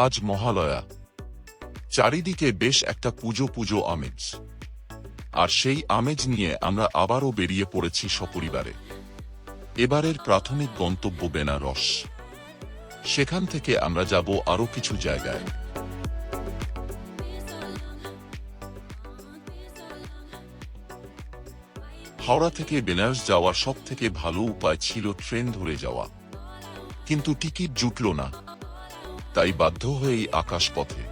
আজ মহালয়া, চারিদিকে বেশ একটা পুজো পুজো আমেজ। আর সেই আমেজ নিয়ে আমরা আবারও বেরিয়ে পড়েছি সপরিবারে। এবারের প্রাথমিক গন্তব্য বেনারস। সেখান থেকে আমরা যাব আরও কিছু জায়গায়। হাওড়া থেকে বেনারস যাওয়ার সবথেকে ভালো উপায় ছিল ট্রেন ধরে যাওয়া, কিন্তু টিকিট জুটল না, তাই বাধ্য হয়েই আকাশপথে।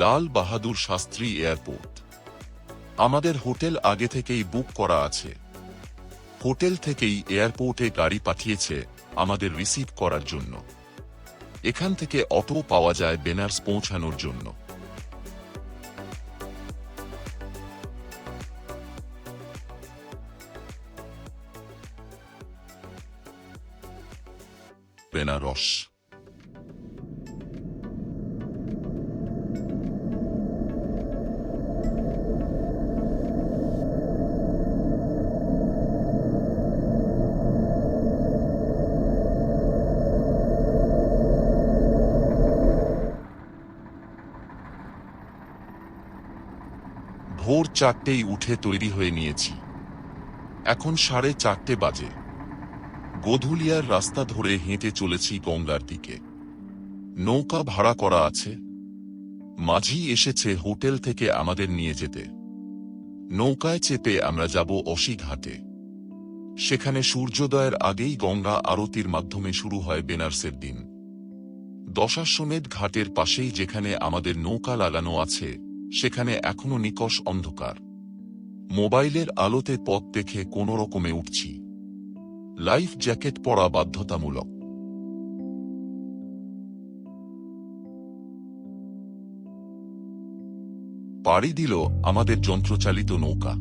লাল বাহাদুর শাস্ত্রী এয়ারপোর্ট। আমাদের হোটেল আগে থেকেই বুক করা আছে। হোটেল থেকেই এয়ারপোর্টে গাড়ি পাঠিয়েছে আমাদের রিসিভ করার জন্য। এখান থেকে অটো পাওয়া যায় বেনারস পৌঁছানোর জন্য। বেনারস ভোর 4টেই উঠে তৈরি হয়ে নিয়েছি। এখন 4:30 বাজে। গোধুলিয়ার রাস্তা ধরে হেঁটে চলেছি গঙ্গার দিকে। নৌকা ভাড়া করা আছে। মাঝি এসেছে হোটেল থেকে আমাদের নিয়ে যেতে। নৌকায় চেপে আমরা যাব অসি ঘাটে। সেখানে সূর্যোদয়ের আগেই গঙ্গা আরতির মাধ্যমে শুরু হয় বেনারসের দিন। দশাশ্বমেধ ঘাটের পাশেই যেখানে আমাদের নৌকা লাগানো আছে, সেখানে এখনো নিকষ অন্ধকার। মোবাইলের আলোতে পথ দেখে কোনো রকমে উঠছি। লাইফ জ্যাকেট পরা বাধ্যতামূলক। পাড়ি দিল আমাদের যন্ত্রচালিত নৌকা।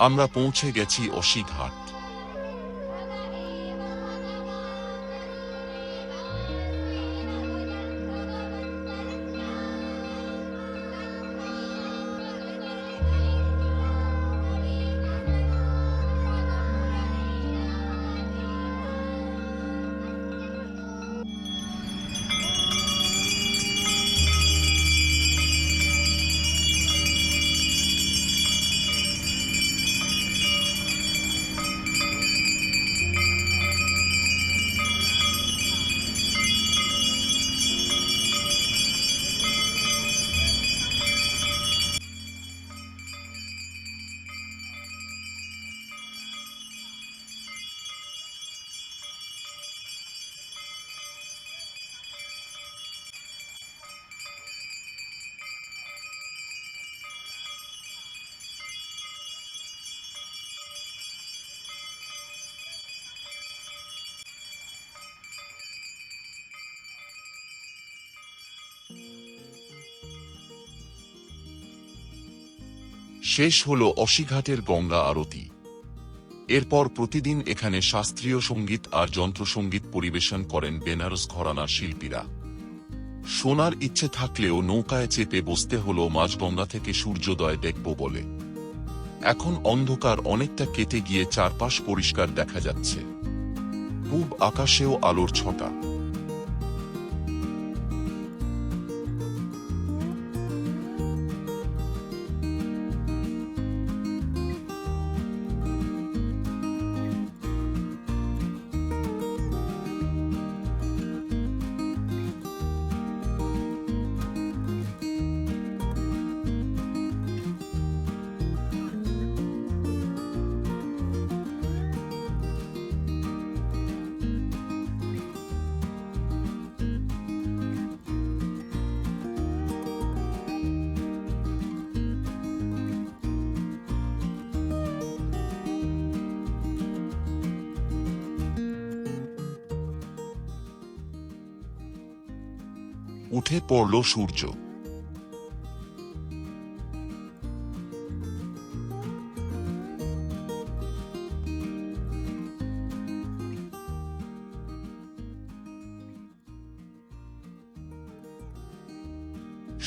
আমরা পৌঁছে গেছি অসি ঘাট। শেষ হল অসিঘাটের গঙ্গা আরতি। এরপর প্রতিদিন এখানে শাস্ত্রীয় সঙ্গীত আর যন্ত্রসঙ্গীত পরিবেশন করেন বেনারস ঘরানার শিল্পীরা। শোনার ইচ্ছে থাকলেও নৌকায় চেপে বসতে হল মাঝগঙ্গা থেকে সূর্যোদয় দেখব বলে। এখন অন্ধকার অনেকটা কেটে গিয়ে চারপাশ পরিষ্কার দেখা যাচ্ছে, পূব আকাশেও আলোর ছটা। উঠে পড়ল সূর্য।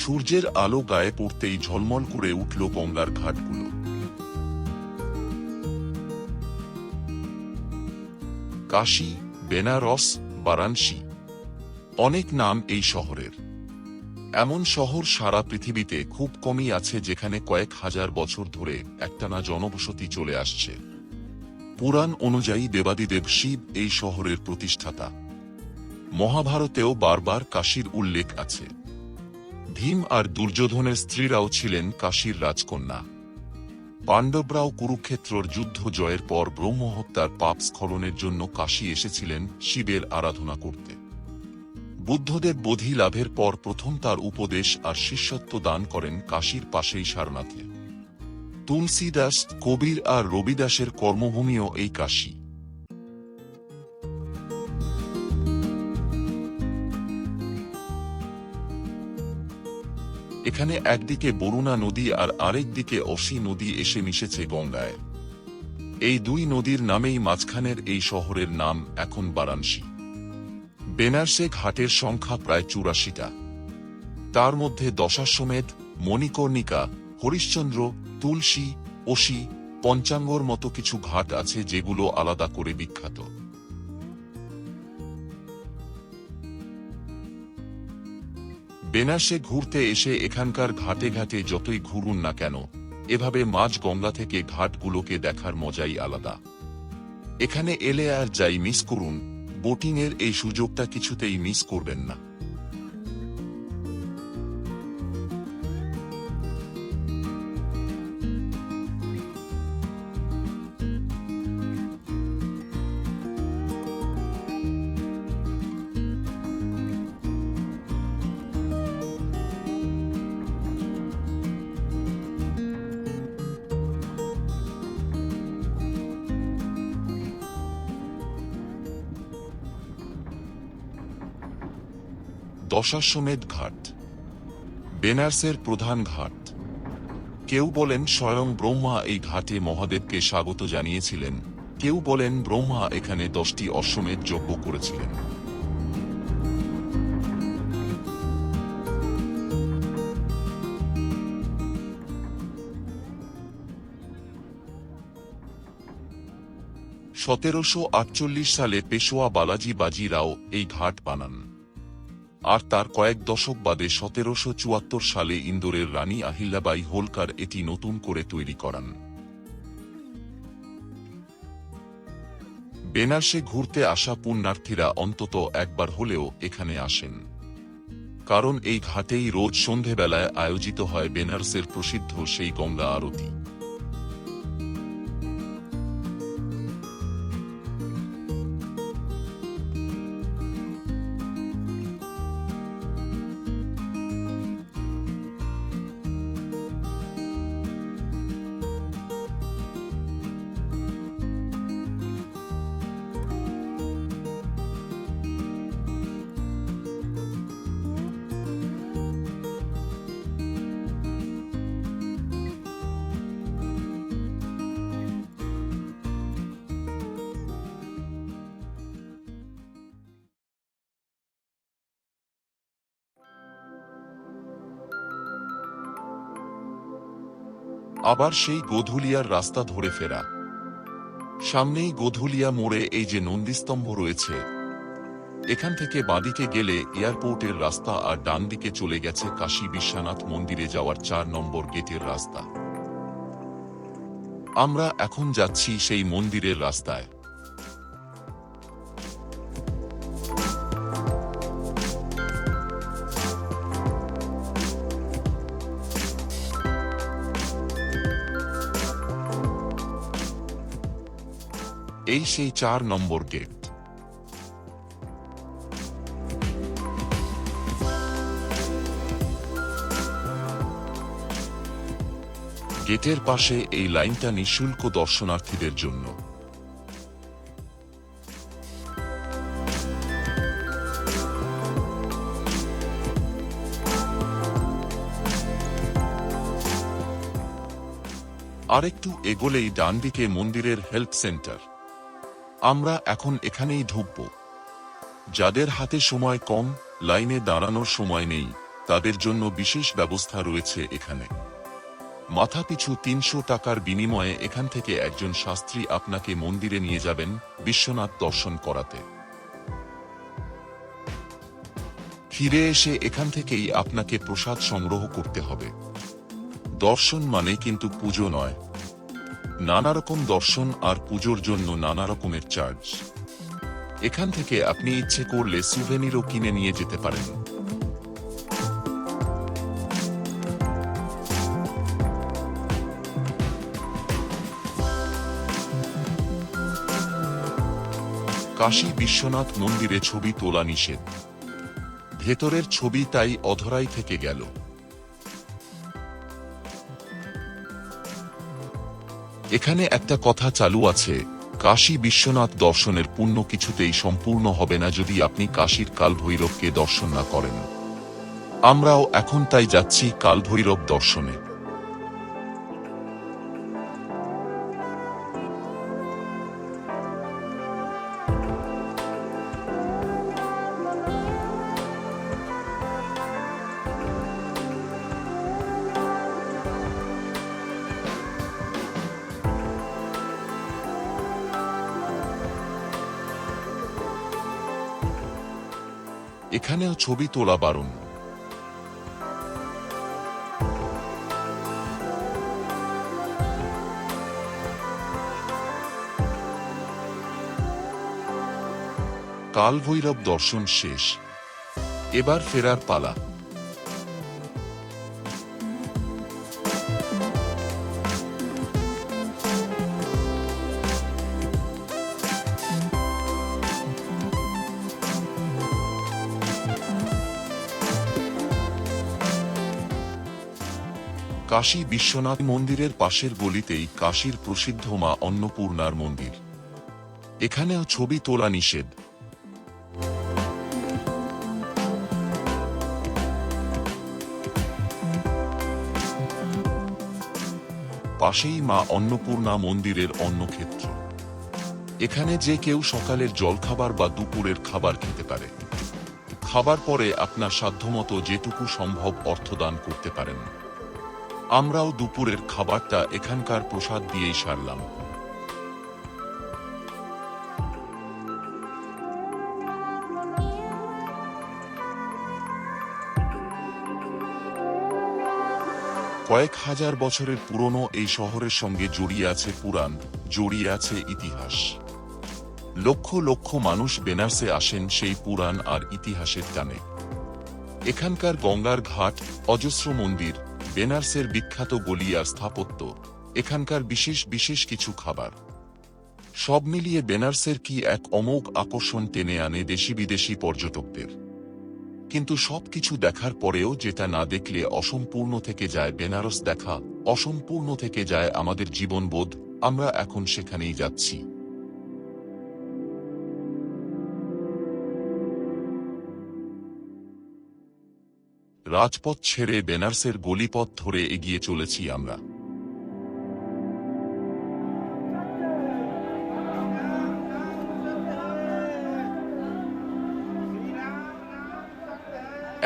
সূর্যের আলো গায়ে পড়তেই ঝলমল করে উঠল গঙ্গার ঘাটগুলো। কাশী, বেনারস, বারাণসী, অনেক নাম এই শহরের। এমন শহর সারা পৃথিবীতে খুব কমই আছে যেখানে কয়েক হাজার বছর ধরে একটানা জনবসতি চলে আসছে। পুরাণ অনুযায়ী দেবাদিদেব শিব এই শহরের প্রতিষ্ঠাতা। মহাভারতেও বারবার কাশীর উল্লেখ আছে। ভীম আর দুর্যোধনের স্ত্রীরাও ছিলেন কাশীর রাজকন্যা। পাণ্ডবরাও কুরুক্ষেত্রর যুদ্ধ জয়ের পর ব্রহ্মহত্যার পাপ স্খলনের জন্য কাশী এসেছিলেন শিবের আরাধনা করতে। বুদ্ধদেব বোধি লাভের পর প্রথম তার উপদেশ আর শিষ্যত্ব দান করেন কাশীর পাশেই সারনাথে। তুলসীদাস, কবির আর রবিদাসের কর্মভূমিও এই কাশী। এখানে একদিকে বরুণা নদী আর আরেকদিকে অসি নদী এসে মিশেছে গঙ্গায়। এই দুই নদীর নামেই মাঝখানের এই শহরের নাম এখন বারাণসী। বেনারসে ঘাটের সংখ্যা প্রায় ৮৪টা। তার মধ্যে দশাশ্বমেধ, মণিকর্ণিকা, হরিশ্চন্দ্র, তুলসী, অসি, পঞ্চাঙ্গর মতো কিছু ঘাট আছে যেগুলো আলাদা করে বিখ্যাত। বেনারসে ঘুরতে এসে এখানকার ঘাটে ঘাটে যতই ঘুরুন না কেন, এভাবে মাঝ গঙ্গা থেকে ঘাটগুলোকে দেখার মজাই আলাদা। এখানে এলে আর যাই মিস করুন, বোটিংয়ের এই সুযোগটা কিছুতেই মিস করবেন না। দশাশ্বমেধ ঘাট বেনারসের প্রধান ঘাট। কেউ বলেন স্বয়ং ব্রহ্মা এই ঘাটে মহাদেবকে স্বাগত জানিয়েছিলেন, কেউ বলেন ব্রহ্মা এখানে 10টি অশ্বমেধ যজ্ঞ করেছিলেন। সালে পেশোয়া বালাজি বাজি রাও এই ঘাট বানান, আর তার কয়েক দশক বাদে 1774 সালে ইন্দোরের রানী আহিল্যাবাই হোলকার এটি নতুন করে তৈরি করান। বেনারসে ঘুরতে আসা পুণ্যার্থীরা অন্তত একবার হলেও এখানে আসেন, কারণ এই ঘাটেই রোজ সন্ধেবেলায় আয়োজিত হয় বেনারসের প্রসিদ্ধ সেই গঙ্গা আরতি। আবার সেই গোধুলিয়ার রাস্তা ধরে ফেরা। সামনেই গোধুলিয়া মোড়ে এই যে নন্দীস্তম্ভ রয়েছে, এখান থেকে বাঁদিকে গেলে এয়ারপোর্টের রাস্তা, আর ডান দিকে চলে গেছে কাশী বিশ্বনাথ মন্দিরে যাওয়ার 4 নম্বর গেটের রাস্তা। আমরা এখন যাচ্ছি সেই মন্দিরের রাস্তায়। এই সেই 4 নম্বর গেট। গেটের পাশে এই লাইনটা নিঃশুল্ক দর্শনার্থীদের জন্য। আরেকটু এগোলেই ডানদিকে মন্দিরের হেলথ সেন্টার। আমরা এখন এখানেই ঢুকব। যাদের হাতে সময় কম, লাইনে দাঁড়ানোর সময় নেই, তাদের জন্য বিশেষ ব্যবস্থা রয়েছে এখানে। মাথাপিছু 300 টাকার বিনিময়ে এখান থেকে একজন শাস্ত্রী আপনাকে মন্দিরে নিয়ে যাবেন বিশ্বনাথ দর্শন করাতে। ফিরে এসে এখান থেকেই আপনাকে প্রসাদ সংগ্রহ করতে হবে। দর্শন মানে কিন্তু পুজো নয়। নানা রকম দর্শন আর পুজোর জন্য নানা রকমের চার্জ। এখান থেকে আপনি ইচ্ছে করলে সুভেনিরও কিনে নিয়ে যেতে পারেন। কাশী বিশ্বনাথ মন্দিরে ছবি তোলা নিষেধ। ভেতরের ছবি তাই অধরাই থেকে গেল। এখানে একটা কথা চালু আছে, কাশী বিশ্বনাথ দর্শনের পুণ্য কিছুতেই সম্পূর্ণ হবে না যদি আপনি কাশীর কালভৈরবকে দর্শন না করেন। আমরাও এখন তাই যাচ্ছি কালভৈরব দর্শনে। এখানেও ছবি তোলা বারণ। কালভৈরব দর্শন শেষ, এবার ফেরার পালা। কাশী বিশ্বনাথ মন্দিরের পাশের গলিতেই কাশীর প্রসিদ্ধ মা অন্নপূর্ণার মন্দির। এখানেও ছবি তোলা নিষেধ। পাশেই মা অন্নপূর্ণা মন্দিরের অন্নক্ষেত্র। এখানে যে কেউ সকালের জলখাবার বা দুপুরের খাবার খেতে পারে। খাবার পরে আপনার সাধ্যমতো যেটুকু সম্ভব অর্থদান করতে পারেন। আমরাও দুপুরের খাবারটা এখানকার প্রসাদ দিয়েই সারলাম। কয়েক হাজার বছরের পুরনো এই শহরের সঙ্গে জড়িয়ে আছে পুরাণ, জড়িয়ে আছে ইতিহাস। লক্ষ লক্ষ মানুষ বেনারসে আসেন সেই পুরাণ আর ইতিহাসের টানে। এখানকার গঙ্গার ঘাট, অজস্র মন্দির, বেনারসের বিখ্যাত গলি আর স্থাপত্য, এখানকার বিশেষ বিশেষ কিছু খাবার, সব মিলিয়ে বেনারসের কি এক অমোঘ আকর্ষণ টেনে আনে দেশি বিদেশি পর্যটকদের। কিন্তু সবকিছু দেখার পরেও যেটা না দেখলে অসম্পূর্ণ থেকে যায় বেনারস দেখা, অসম্পূর্ণ থেকে যায় আমাদের জীবনবোধ। আমরা এখন সেখানেই যাচ্ছি। রাজপথ ছেড়ে বেনারসের গলিপথ ধরে এগিয়ে চলেছি আমরা।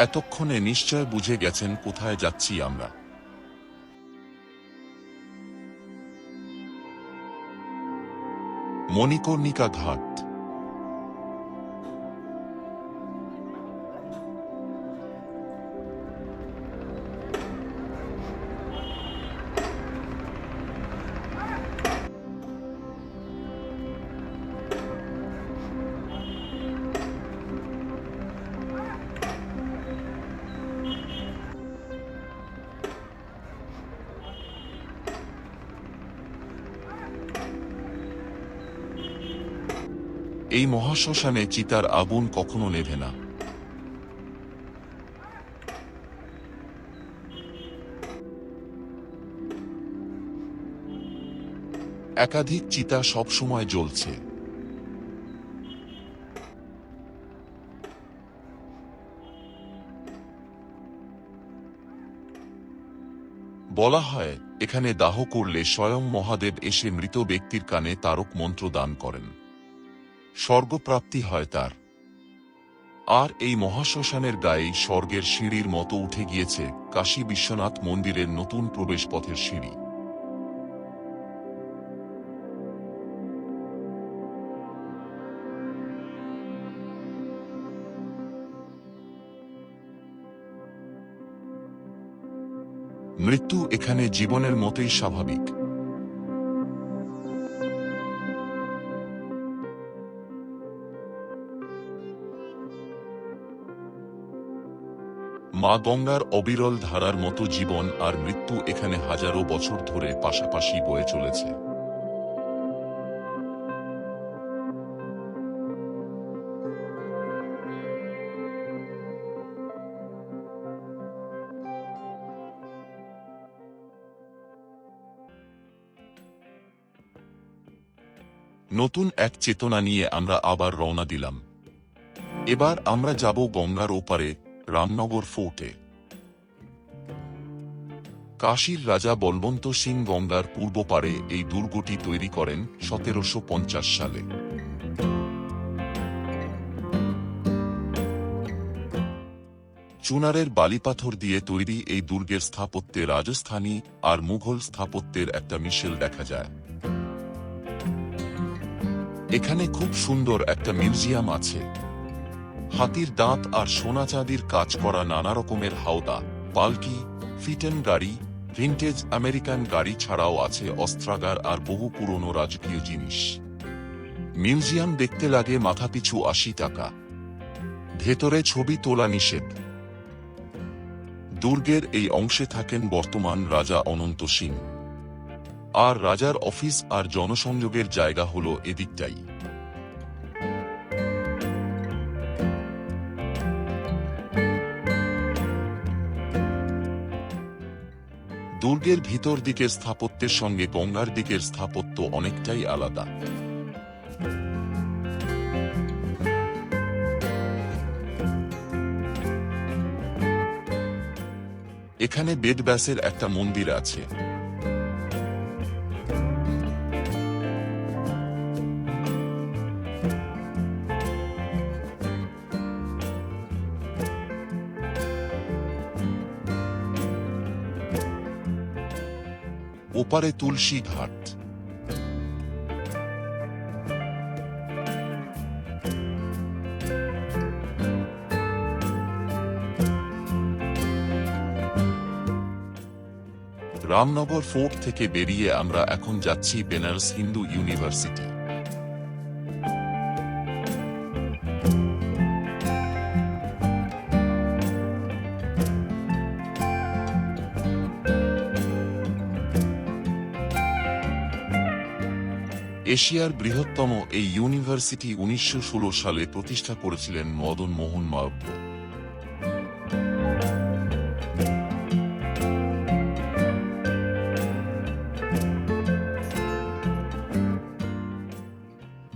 এতক্ষণে নিশ্চয় বুঝে গেছেন কোথায় যাচ্ছি আমরা। মণিকর্ণিকা ঘাট। এই মহাশ্মশানে চিতার আগুন কখনো নেভে না। একাধিক চিতা সবসময় জ্বলছে। বলা হয় এখানে দাহ করলে স্বয়ং মহাদেব এসে মৃত ব্যক্তির কানে তারক মন্ত্র দান করেন, স্বর্গপ্রাপ্তি হয় তার। আর এই মহাশ্মশানের গায়েই স্বর্গের সিঁড়ির মতো উঠে গিয়েছে কাশী বিশ্বনাথ মন্দিরের নতুন প্রবেশপথের সিঁড়ি। মৃত্যু এখানে জীবনের মতোই স্বাভাবিক। মা গঙ্গার অবিরল ধারার মতো জীবন আর মৃত্যু এখানে হাজারো বছর ধরে পাশাপাশি বয়ে চলেছে। নতুন এক চেতনা নিয়ে আমরা আবার রওনা দিলাম। এবার আমরা যাব গঙ্গার ওপারে, রামনগর ফোর্টে। কাশীর রাজা বলবন্ত সিং গঙ্গার পূর্ব পারে এই দুর্গটি তৈরি করেন 1750 সালে। চুনারের বালিপাথর দিয়ে তৈরি এই দুর্গের স্থাপত্যে রাজস্থানী আর মুঘল স্থাপত্যের একটা মিশেল দেখা যায়। এখানে খুব সুন্দর একটা মিউজিয়াম আছে। হাতির দাঁত আর সোনা চাঁদির কাজ করা নানা রকমের হাওদা, পালকি, ফিটেন গাড়ি, ভিন্টেজ আমেরিকান গাড়ি ছাড়াও আছে অস্ত্রাগার আর বহু পুরনো রাজকীয় জিনিস। মিউজিয়াম দেখতে লাগে মাথাপিছু 80 টাকা। ভেতরে ছবি তোলা নিষেধ। দুর্গের এই অংশে থাকেন বর্তমান রাজা অনন্ত সিং। আর রাজার অফিস আর জনসংযোগের জায়গা হলো এদিকটাই। দুর্গের ভিতর দিকের স্থাপত্যের সঙ্গে গঙ্গার দিকের স্থাপত্য অনেকটাই আলাদা। এখানে বেদব্যাসের একটা মন্দির আছে। ওপারে তুলসী ঘাট। রামনগর ফোর্ট থেকে বেরিয়ে আমরা এখন যাচ্ছি বেনারস হিন্দু ইউনিভার্সিটি। এশিয়ার বৃহত্তম এই ইউনিভার্সিটি 1916 সালে প্রতিষ্ঠা করেছিলেন মদন মোহন মালব্য।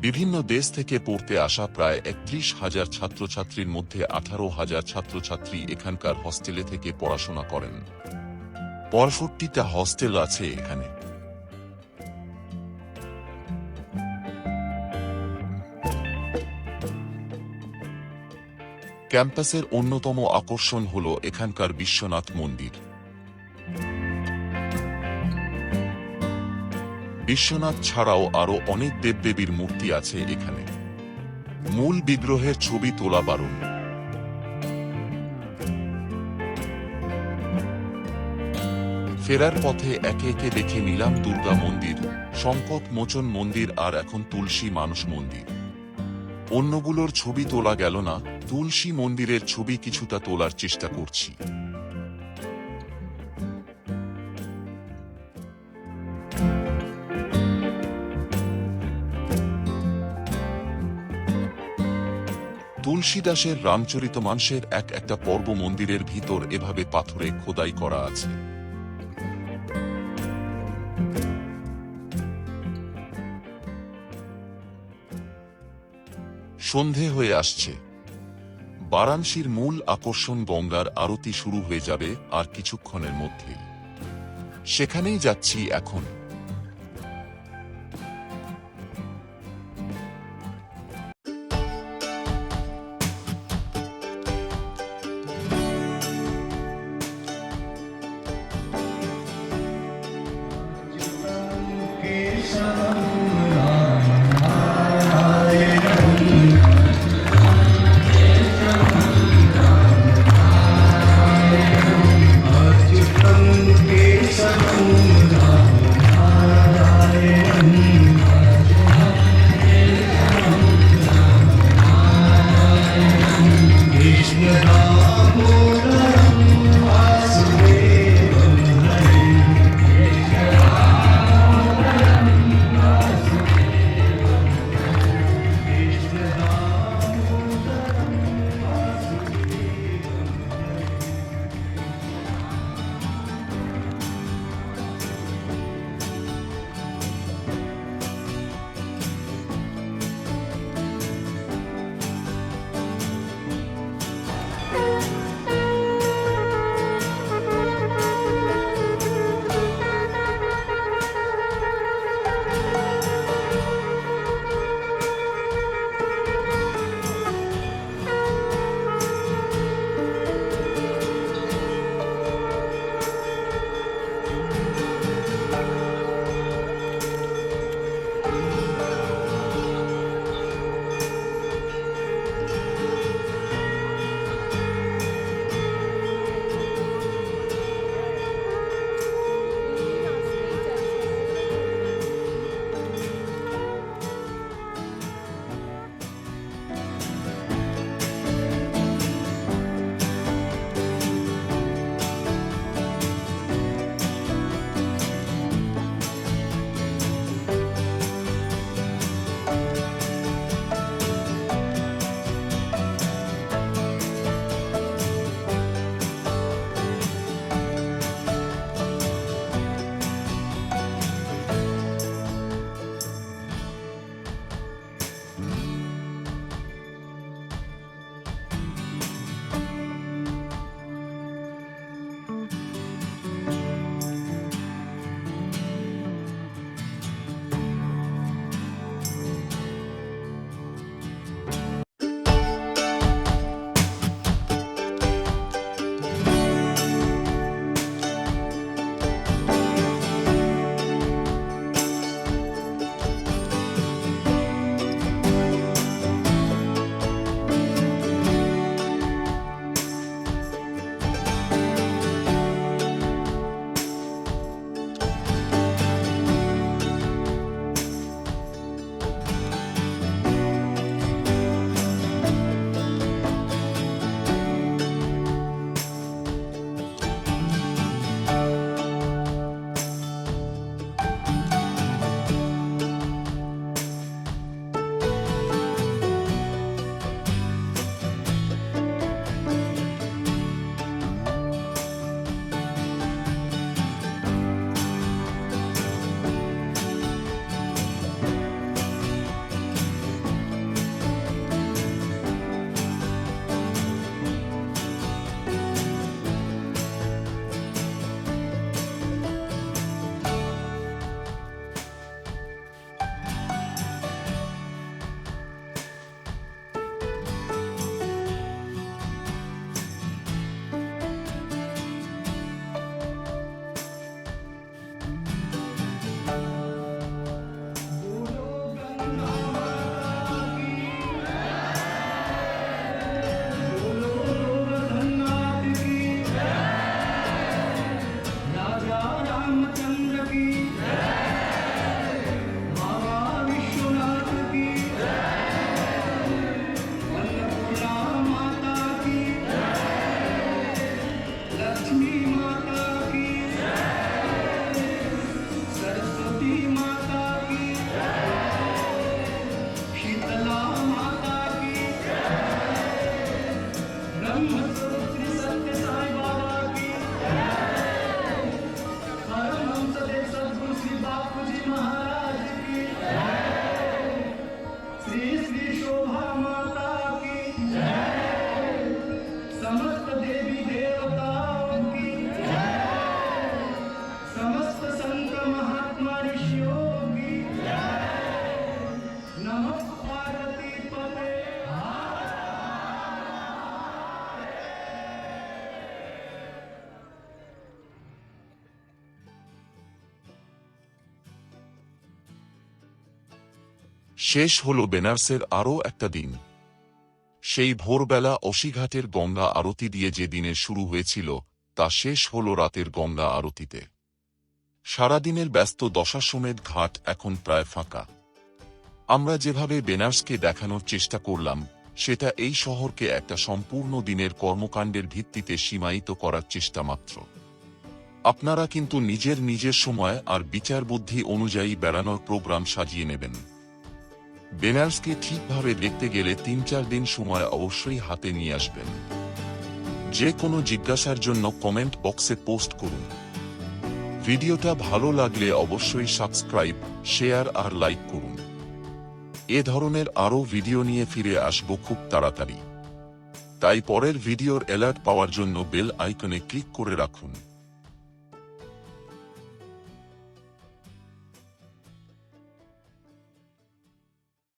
বিভিন্ন দেশ থেকে পড়তে আসা প্রায় 31,000 ছাত্রছাত্রীর মধ্যে 18,000 ছাত্রছাত্রী এখানকার হস্টেলে থেকে পড়াশোনা করেন। 65টা হস্টেল আছে এখানে। ক্যাম্পাসের অন্যতম আকর্ষণ হল এখানকার বিশ্বনাথ মন্দির। বিশ্বনাথ ছাড়াও আরও অনেক দেবদেবীর মূর্তি আছে এখানে। মূল বিগ্রহের ছবি তোলা বারণ। ফেরার পথে একে একে দেখে নিলাম দুর্গা মন্দির, সংকট মোচন মন্দির আর এখন তুলসী মানুষ মন্দির। অন্যগুলোর ছবি তোলা গেল না, তুলসী মন্দিরের ছবি কিছুটা তোলার চেষ্টা করছি। তুলসীদাসের রামচরিতমানসের একটা পর্ব মন্দিরের ভিতর এভাবে পাথরে খোদাই করা আছে। সন্ধে হয়ে আসছে। বারাণসীর মূল আকর্ষণ গঙ্গার আরতি শুরু হয়ে যাবে আর কিছুক্ষণের মধ্যেই। সেখানেই যাচ্ছি এখন। শেষ হলো বেনারসের আরও একটা দিন। সেই ভোরবেলা অসিঘাটের গঙ্গা আরতি দিয়ে যে দিনের শুরু হয়েছিল তা শেষ হল রাতের গঙ্গা আরতিতে। সারাদিনের ব্যস্ত দশাশ্বমেধ ঘাট এখন প্রায় ফাঁকা। আমরা যেভাবে বেনারসকে দেখানোর চেষ্টা করলাম সেটা এই শহরকে একটা সম্পূর্ণ দিনের কর্মকাণ্ডের ভিত্তিতে সীমায়িত করার চেষ্টা মাত্র। আপনারা কিন্তু নিজের নিজের সময় আর বিচার বুদ্ধি অনুযায়ী বেড়ানোর প্রোগ্রাম সাজিয়ে নেবেন। বেনারসকে ঠিকভাবে দেখতে গেলে ৩-৪ দিন সময় অবশ্যই হাতে নিয়ে আসবেন। যে কোনো জিজ্ঞাসার জন্য কমেন্ট বক্সে পোস্ট করুন। ভিডিওটা ভালো লাগলে অবশ্যই সাবস্ক্রাইব, শেয়ার আর লাইক করুন। এ ধরনের আরও ভিডিও নিয়ে ফিরে আসব খুব তাড়াতাড়ি। তাই পরের ভিডিওর অ্যালার্ট পাওয়ার জন্য বেল আইকনে ক্লিক করে রাখুন।